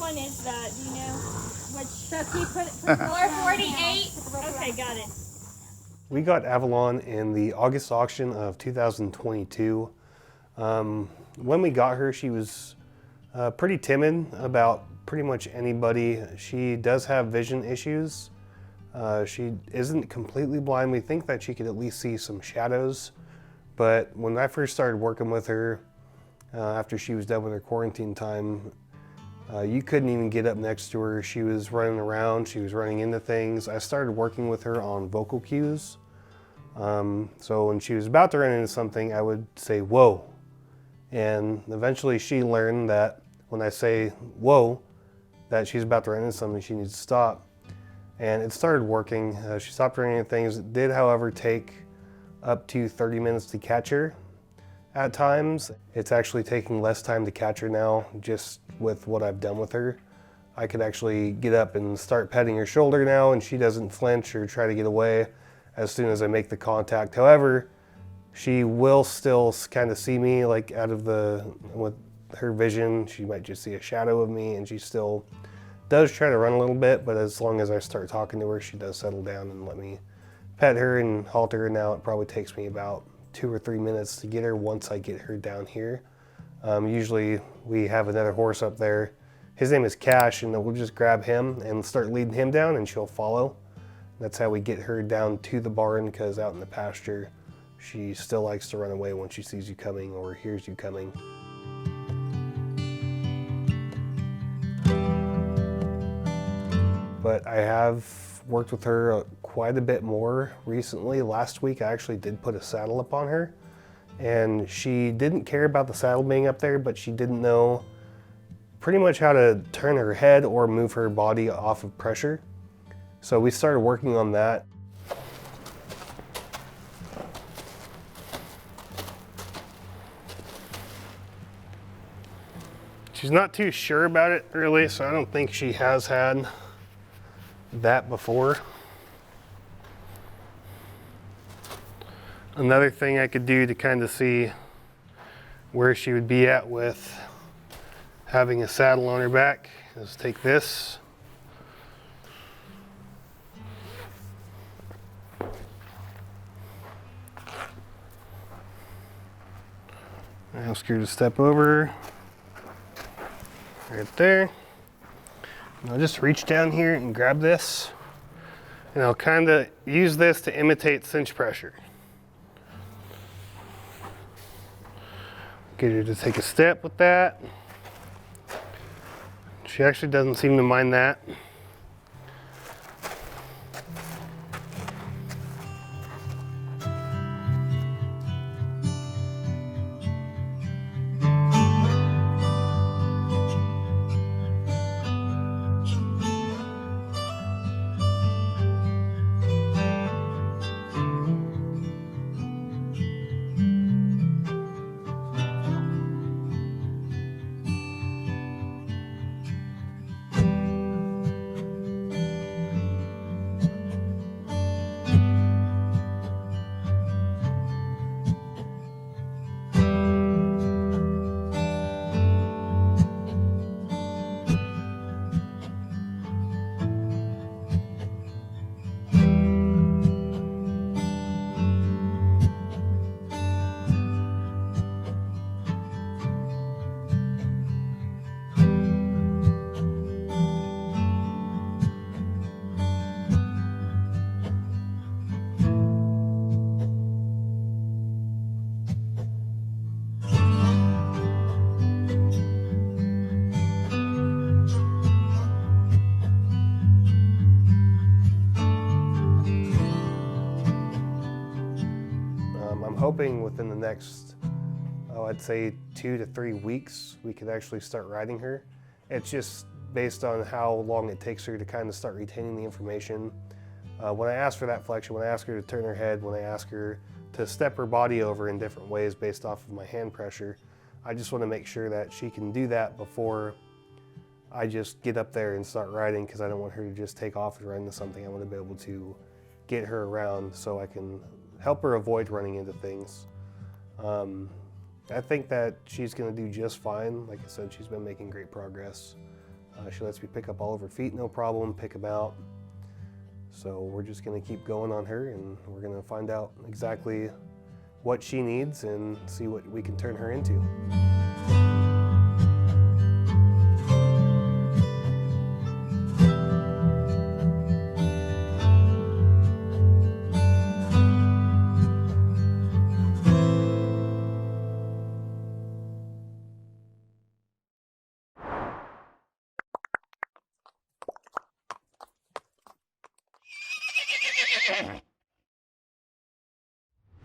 one is that? Do you know? Which? So if you put 448. Okay, got it. We got Avalon in the August auction of 2022. When we got her, she was pretty timid about pretty much anybody. She does have vision issues. She isn't completely blind. We think that she could at least see some shadows. But when I first started working with her, after she was done with her quarantine time, you couldn't even get up next to her. She was running around, she was running into things. I started working with her on vocal cues. So when she was about to run into something, I would say, whoa. And eventually she learned that when I say, whoa, that she's about to run into something, she needs to stop. And it started working. She stopped running into things. It did, however, take up to 30 minutes to catch her at times. It's actually taking less time to catch her now, just with what I've done with her. I could actually get up and start petting her shoulder now, and she doesn't flinch or try to get away as soon as I make the contact. However, she will still kind of see me, like out of with her vision. She might just see a shadow of me, and she still does try to run a little bit, but as long as I start talking to her, she does settle down and let me pet her and halter her. Now it probably takes me about 2 or 3 minutes to get her once I get her down here. Usually we have another horse up there. His name is Cash, and we'll just grab him and start leading him down, and she'll follow. That's how we get her down to the barn, because out in the pasture, she still likes to run away when she sees you coming or hears you coming. But I have worked with her quite a bit more recently. Last week I actually did put a saddle up on her, and she didn't care about the saddle being up there, but she didn't know pretty much how to turn her head or move her body off of pressure. So we started working on that. She's not too sure about it really, so I don't think she has had that before. Another thing I could do to kind of see where she would be at with having a saddle on her back is take this. Ask her to step over right there. And I'll just reach down here and grab this, and I'll kind of use this to imitate cinch pressure. Get her to take a step with that. She actually doesn't seem to mind that. I'm hoping within the next, I'd say 2 to 3 weeks, we could actually start riding her. It's just based on how long it takes her to kind of start retaining the information. When I ask for that flexion, when I ask her to turn her head, when I ask her to step her body over in different ways based off of my hand pressure, I just want to make sure that she can do that before I just get up there and start riding, because I don't want her to just take off and run into something. I want to be able to get her around so I can help her avoid running into things. I think that she's going to do just fine. Like I said, she's been making great progress. She lets me pick up all of her feet, no problem, pick them out. So we're just gonna keep going on her, and we're gonna find out exactly what she needs and see what we can turn her into.